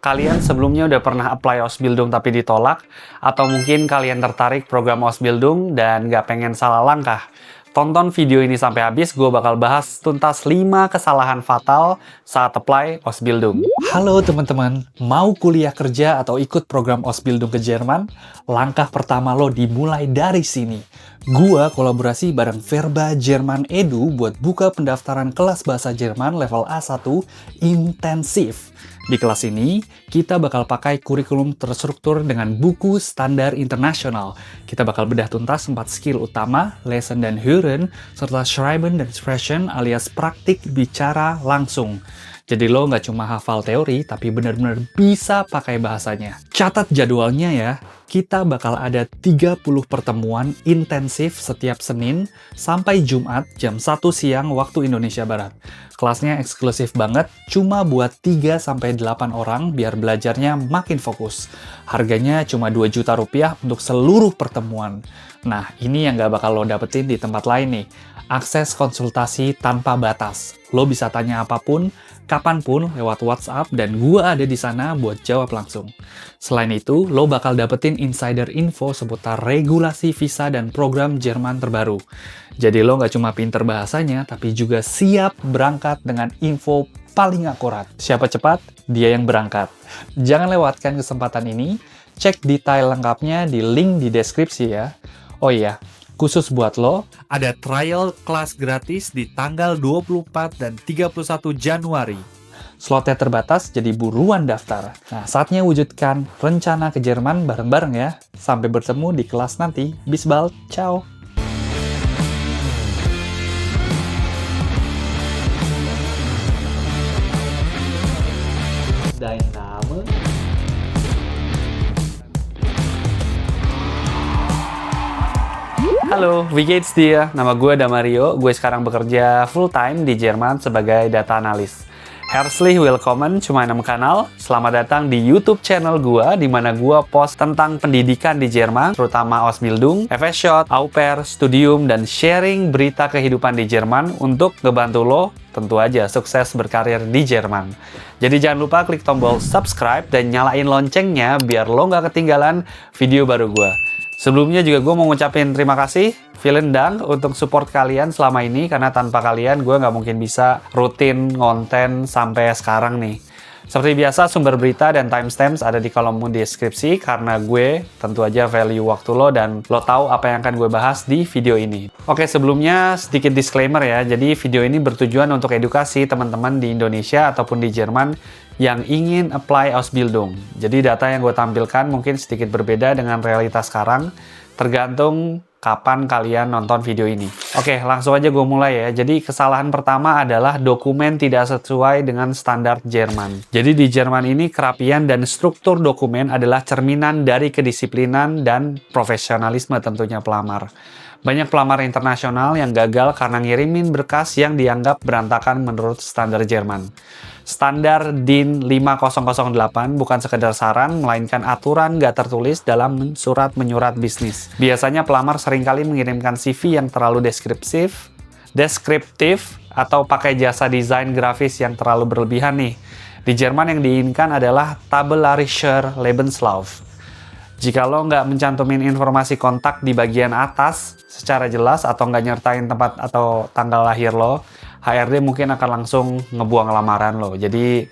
Kalian sebelumnya udah pernah apply Ausbildung tapi ditolak? Atau mungkin kalian tertarik program Ausbildung dan nggak pengen salah langkah? Tonton video ini sampai habis, gue bakal bahas tuntas 5 kesalahan fatal saat apply Ausbildung. Halo teman-teman, mau kuliah kerja atau ikut program Ausbildung ke Jerman? Langkah pertama lo dimulai dari sini. Gua kolaborasi bareng Verba Jerman Edu buat buka pendaftaran kelas bahasa Jerman level A1 intensif. Di kelas ini, kita bakal pakai kurikulum terstruktur dengan buku standar internasional. Kita bakal bedah tuntas 4 skill utama, lesen dan hören, serta schreiben dan sprechen alias praktik bicara langsung. Jadi lo nggak cuma hafal teori, tapi benar-benar bisa pakai bahasanya. Catat jadwalnya ya, kita bakal ada 30 pertemuan intensif setiap Senin sampai Jumat jam 1 siang waktu Indonesia Barat. Kelasnya eksklusif banget, cuma buat 3-8 orang biar belajarnya makin fokus. Harganya cuma 2 juta rupiah untuk seluruh pertemuan. Nah, ini yang nggak bakal lo dapetin di tempat lain nih. Akses konsultasi tanpa batas. Lo bisa tanya apapun, kapanpun lewat WhatsApp dan gua ada di sana buat jawab langsung. Selain itu, lo bakal dapetin insider info seputar regulasi visa dan program Jerman terbaru. Jadi lo nggak cuma pinter bahasanya, tapi juga siap berangkat dengan info paling akurat. Siapa cepat, dia yang berangkat. Jangan lewatkan kesempatan ini, cek detail lengkapnya di link di deskripsi ya. Oh iya, khusus buat lo, ada trial kelas gratis di tanggal 24 dan 31 Januari. Slotnya terbatas, jadi buruan daftar. Nah, saatnya wujudkan rencana ke Jerman bareng-bareng ya. Sampai bertemu di kelas nanti. Bis bald, ciao! Dein Name? Halo, wie geht's dir? Nama gue Damario, gue sekarang bekerja full-time di Jerman sebagai data analis. Herzlich willkommen zu meinem Kanal. Selamat datang di YouTube channel gua di mana gua post tentang pendidikan di Jerman, terutama Ausbildung, FS-Shot, Au Pair, Studium, dan sharing berita kehidupan di Jerman untuk ngebantu lo tentu aja sukses berkarir di Jerman. Jadi jangan lupa klik tombol subscribe dan nyalain loncengnya biar lo nggak ketinggalan video baru gua. Sebelumnya juga gue mau ngucapin terima kasih, vielen Dank untuk support kalian selama ini, karena tanpa kalian gue nggak mungkin bisa rutin ngonten sampai sekarang nih. Seperti biasa, sumber berita dan timestamps ada di kolom deskripsi, karena gue tentu aja value waktu lo dan lo tahu apa yang akan gue bahas di video ini. Oke, sebelumnya sedikit disclaimer ya, jadi video ini bertujuan untuk edukasi teman-teman di Indonesia ataupun di Jerman yang ingin apply Ausbildung. Jadi data yang gue tampilkan mungkin sedikit berbeda dengan realitas sekarang, tergantung kapan kalian nonton video ini. Oke, langsung aja gue mulai ya. Jadi kesalahan pertama adalah dokumen tidak sesuai dengan standar Jerman. Jadi di Jerman ini kerapian dan struktur dokumen adalah cerminan dari kedisiplinan dan profesionalisme tentunya pelamar. Banyak pelamar internasional yang gagal karena ngirimin berkas yang dianggap berantakan menurut standar Jerman. Standar DIN 5008 bukan sekedar saran, melainkan aturan nggak tertulis dalam surat menyurat bisnis. Biasanya pelamar seringkali mengirimkan CV yang terlalu deskriptif, atau pakai jasa desain grafis yang terlalu berlebihan nih. Di Jerman yang diinginkan adalah tabellarischer Lebenslauf. Jika lo nggak mencantumin informasi kontak di bagian atas secara jelas atau nggak nyertain tempat atau tanggal lahir lo, HRD mungkin akan langsung ngebuang lamaran lo. Jadi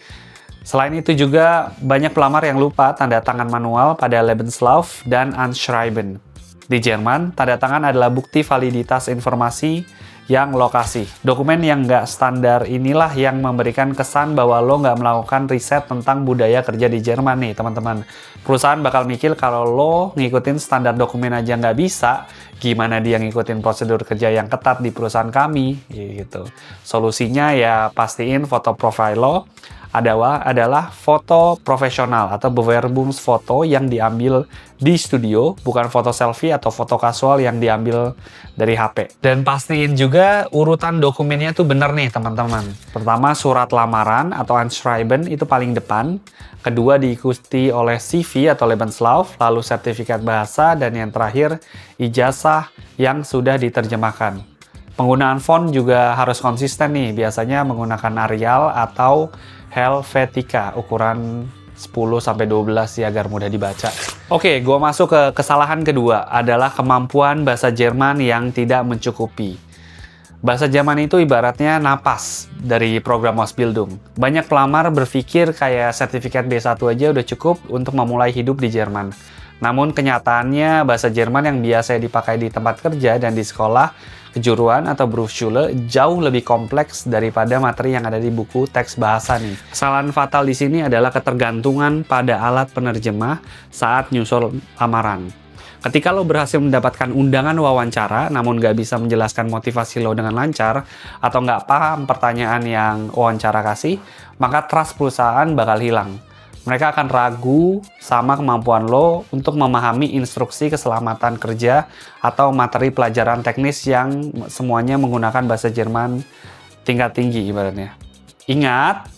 selain itu juga banyak pelamar yang lupa tanda tangan manual pada Lebenslauf dan Anschreiben. Di Jerman, tanda tangan adalah bukti validitas informasi yang lo kasih. Dokumen yang nggak standar inilah yang memberikan kesan bahwa lo nggak melakukan riset tentang budaya kerja di Jerman nih, teman-teman. Perusahaan bakal mikir kalau lo ngikutin standar dokumen aja nggak bisa, gimana dia ngikutin prosedur kerja yang ketat di perusahaan kami, gitu. Solusinya ya pastiin foto profil lo adalah foto profesional atau bewerbungsfoto yang diambil di studio, bukan foto selfie atau foto kasual yang diambil dari HP. Dan pastiin juga urutan dokumennya tuh bener nih teman-teman. Pertama, surat lamaran atau Anschreiben itu paling depan. Kedua, diikuti oleh CV atau Lebenslauf, lalu sertifikat bahasa, dan yang terakhir ijazah yang sudah diterjemahkan. Penggunaan font juga harus konsisten nih, biasanya menggunakan Arial atau Helvetica ukuran 10-12 sih agar mudah dibaca. Oke, gua masuk ke kesalahan kedua adalah kemampuan bahasa Jerman yang tidak mencukupi. Bahasa Jerman itu ibaratnya napas dari program Ausbildung. Banyak pelamar berpikir kayak sertifikat B1 aja udah cukup untuk memulai hidup di Jerman. Namun kenyataannya bahasa Jerman yang biasa dipakai di tempat kerja dan di sekolah, kejuruan atau Berufsschule jauh lebih kompleks daripada materi yang ada di buku teks bahasa nih. Kesalahan fatal di sini adalah ketergantungan pada alat penerjemah saat nyusul lamaran. Ketika lo berhasil mendapatkan undangan wawancara, namun nggak bisa menjelaskan motivasi lo dengan lancar, atau nggak paham pertanyaan yang wawancara kasih, maka trust perusahaan bakal hilang. Mereka akan ragu sama kemampuan lo untuk memahami instruksi keselamatan kerja atau materi pelajaran teknis yang semuanya menggunakan bahasa Jerman tingkat tinggi ibaratnya. Ingat,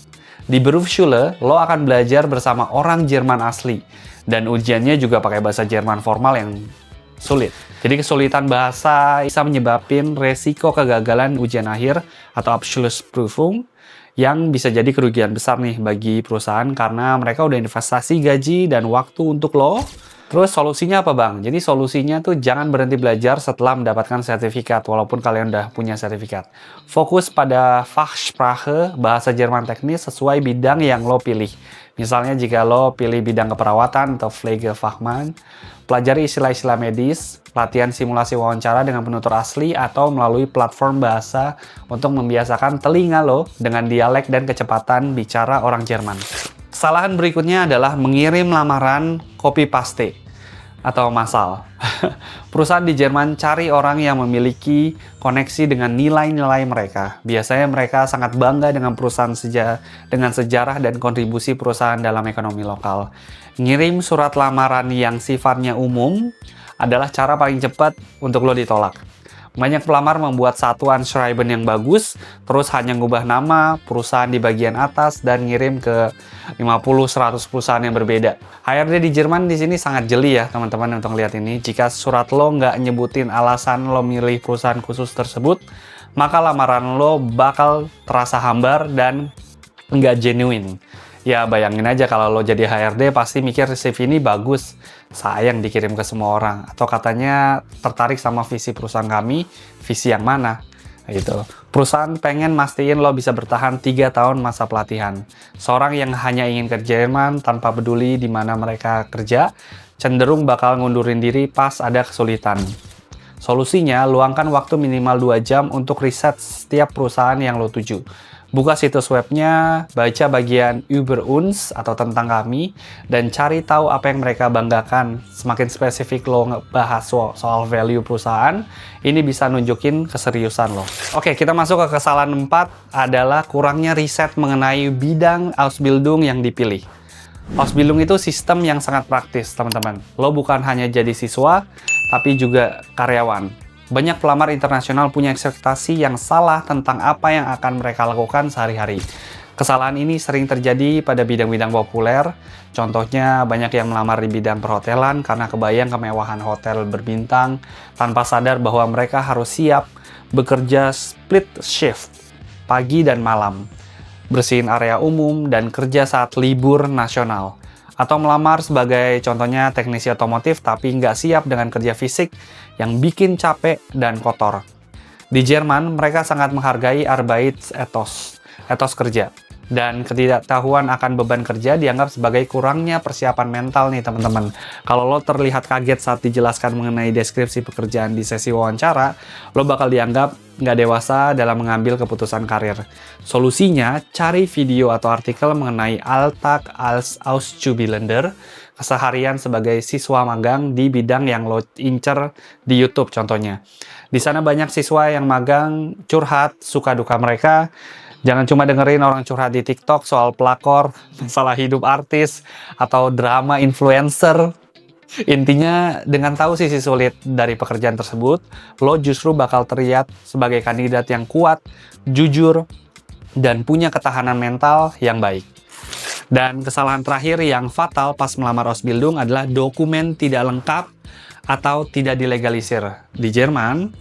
di Berufsschule lo akan belajar bersama orang Jerman asli dan ujiannya juga pakai bahasa Jerman formal yang sulit. Jadi kesulitan bahasa bisa menyebabkan resiko kegagalan ujian akhir atau Abschlussprüfung yang bisa jadi kerugian besar nih bagi perusahaan karena mereka udah investasi gaji dan waktu untuk lo. Terus solusinya apa bang? Jadi solusinya tuh jangan berhenti belajar setelah mendapatkan sertifikat walaupun kalian udah punya sertifikat. Fokus pada Fachsprache, bahasa Jerman teknis sesuai bidang yang lo pilih. Misalnya jika lo pilih bidang keperawatan atau Pflegefachmann, pelajari istilah-istilah medis, latihan simulasi wawancara dengan penutur asli atau melalui platform bahasa untuk membiasakan telinga lo dengan dialek dan kecepatan bicara orang Jerman. Kesalahan berikutnya adalah mengirim lamaran copy paste atau massal. Perusahaan di Jerman cari orang yang memiliki koneksi dengan nilai-nilai mereka. Biasanya mereka sangat bangga dengan perusahaan dengan sejarah dan kontribusi perusahaan dalam ekonomi lokal. Ngirim surat lamaran yang sifatnya umum adalah cara paling cepat untuk lo ditolak. Banyak pelamar membuat satu Anschreiben yang bagus, terus hanya ngubah nama, perusahaan di bagian atas, dan ngirim ke 50-100 perusahaan yang berbeda. HRD di Jerman di sini sangat jeli ya teman-teman untuk lihat ini. Jika surat lo nggak nyebutin alasan lo milih perusahaan khusus tersebut, maka lamaran lo bakal terasa hambar dan nggak genuine. Ya bayangin aja kalau lo jadi HRD pasti mikir CV ini bagus, sayang dikirim ke semua orang. Atau katanya tertarik sama visi perusahaan kami, visi yang mana? Gitu. Perusahaan pengen mastiin lo bisa bertahan 3 tahun masa pelatihan. Seorang yang hanya ingin kerja Jerman tanpa peduli di mana mereka kerja, cenderung bakal ngundurin diri pas ada kesulitan. Solusinya, luangkan waktu minimal 2 jam untuk riset setiap perusahaan yang lo tuju. Buka situs webnya, baca bagian Über uns atau tentang kami, dan cari tahu apa yang mereka banggakan. Semakin spesifik lo ngebahas soal value perusahaan, ini bisa nunjukin keseriusan lo. Oke, kita masuk ke kesalahan 4 adalah kurangnya riset mengenai bidang Ausbildung yang dipilih. Ausbildung itu sistem yang sangat praktis, teman-teman. Lo bukan hanya jadi siswa, tapi juga karyawan. Banyak pelamar internasional punya ekspektasi yang salah tentang apa yang akan mereka lakukan sehari-hari. Kesalahan ini sering terjadi pada bidang-bidang populer. Contohnya, banyak yang melamar di bidang perhotelan karena kebayang kemewahan hotel berbintang tanpa sadar bahwa mereka harus siap bekerja split shift, pagi dan malam, bersihin area umum, dan kerja saat libur nasional. Atau melamar sebagai contohnya teknisi otomotif tapi nggak siap dengan kerja fisik yang bikin capek dan kotor. Di Jerman, mereka sangat menghargai Arbeitsethos, etos kerja. Dan ketidaktahuan akan beban kerja dianggap sebagai kurangnya persiapan mental nih teman-teman. Kalau lo terlihat kaget saat dijelaskan mengenai deskripsi pekerjaan di sesi wawancara, lo bakal dianggap nggak dewasa dalam mengambil keputusan karir. Solusinya, cari video atau artikel mengenai Alltag als Auszubildender, keseharian sebagai siswa magang di bidang yang lo incer di YouTube contohnya. Di sana banyak siswa yang magang curhat suka duka mereka. Jangan cuma dengerin orang curhat di TikTok soal pelakor, masalah hidup artis, atau drama influencer. Intinya, dengan tahu sisi sulit dari pekerjaan tersebut, lo justru bakal terlihat sebagai kandidat yang kuat, jujur, dan punya ketahanan mental yang baik. Dan kesalahan terakhir yang fatal pas melamar Ausbildung adalah dokumen tidak lengkap atau tidak dilegalisir. Di Jerman,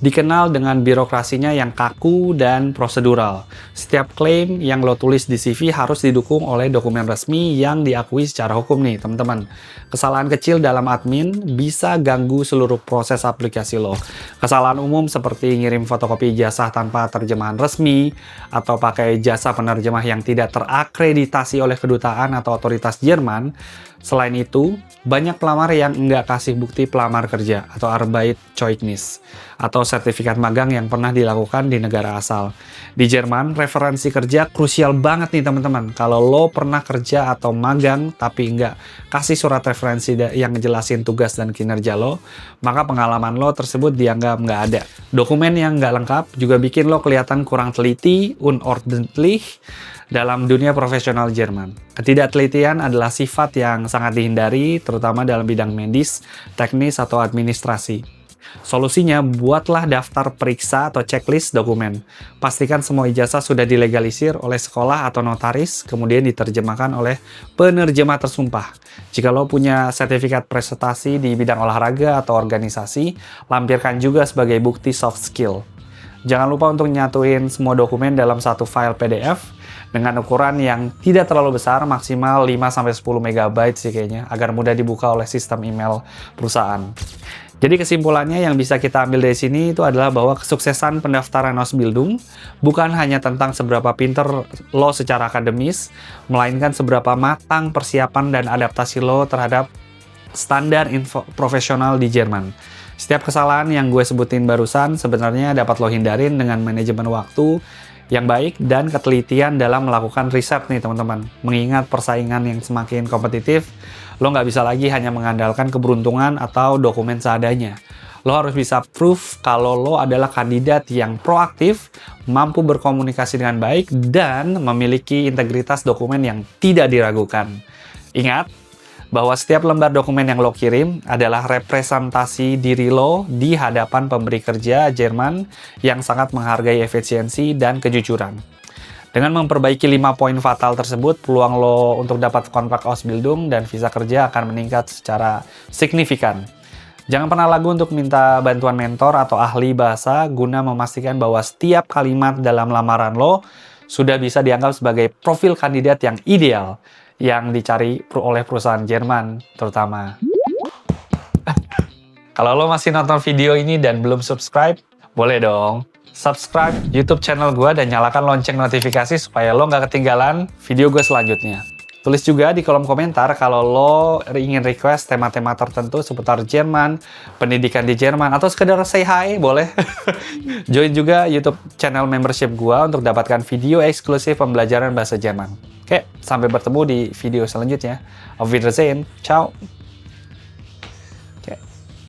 dikenal dengan birokrasinya yang kaku dan prosedural. Setiap klaim yang lo tulis di CV harus didukung oleh dokumen resmi yang diakui secara hukum nih, teman-teman. Kesalahan kecil dalam admin bisa ganggu seluruh proses aplikasi lo. Kesalahan umum seperti ngirim fotokopi ijazah tanpa terjemahan resmi, atau pakai jasa penerjemah yang tidak terakreditasi oleh kedutaan atau otoritas Jerman. Selain itu, banyak pelamar yang nggak kasih bukti pelamar kerja atau Arbeitszeugnis atau sertifikat magang yang pernah dilakukan di negara asal. Di Jerman, referensi kerja krusial banget nih teman-teman. Kalau lo pernah kerja atau magang tapi nggak kasih surat referensi yang ngejelasin tugas dan kinerja lo, maka pengalaman lo tersebut dianggap nggak ada. Dokumen yang nggak lengkap juga bikin lo kelihatan kurang teliti, unordentlich, dalam dunia profesional Jerman. Ketidaktelitian adalah sifat yang sangat dihindari, terutama dalam bidang medis, teknis, atau administrasi. Solusinya, buatlah daftar periksa atau checklist dokumen. Pastikan semua ijazah sudah dilegalisir oleh sekolah atau notaris, kemudian diterjemahkan oleh penerjemah tersumpah. Jika lo punya sertifikat prestasi di bidang olahraga atau organisasi, lampirkan juga sebagai bukti soft skill. Jangan lupa untuk nyatuin semua dokumen dalam satu file PDF dengan ukuran yang tidak terlalu besar, maksimal 5-10 MB sih kayaknya, agar mudah dibuka oleh sistem email perusahaan. Jadi kesimpulannya yang bisa kita ambil dari sini itu adalah bahwa kesuksesan pendaftaran Ausbildung bukan hanya tentang seberapa pinter lo secara akademis, melainkan seberapa matang persiapan dan adaptasi lo terhadap standar profesional di Jerman. Setiap kesalahan yang gue sebutin barusan sebenarnya dapat lo hindarin dengan manajemen waktu yang baik dan ketelitian dalam melakukan riset nih teman-teman. Mengingat persaingan yang semakin kompetitif, lo nggak bisa lagi hanya mengandalkan keberuntungan atau dokumen seadanya. Lo harus bisa proof kalau lo adalah kandidat yang proaktif, mampu berkomunikasi dengan baik, dan memiliki integritas dokumen yang tidak diragukan. Ingat, bahwa setiap lembar dokumen yang lo kirim adalah representasi diri lo di hadapan pemberi kerja Jerman yang sangat menghargai efisiensi dan kejujuran. Dengan memperbaiki 5 poin fatal tersebut, peluang lo untuk dapat kontrak Ausbildung dan visa kerja akan meningkat secara signifikan. Jangan pernah ragu untuk minta bantuan mentor atau ahli bahasa guna memastikan bahwa setiap kalimat dalam lamaran lo sudah bisa dianggap sebagai profil kandidat yang ideal yang dicari oleh perusahaan Jerman terutama. Kalau lo masih nonton video ini dan belum subscribe, boleh dong subscribe YouTube channel gue dan nyalakan lonceng notifikasi supaya lo nggak ketinggalan video gue selanjutnya. Tulis juga di kolom komentar kalau lo ingin request tema-tema tertentu seputar Jerman, pendidikan di Jerman, atau sekedar say hi, boleh. Join juga YouTube channel membership gua untuk dapatkan video eksklusif pembelajaran bahasa Jerman. Oke, sampai bertemu di video selanjutnya. Auf Wiedersehen, ciao!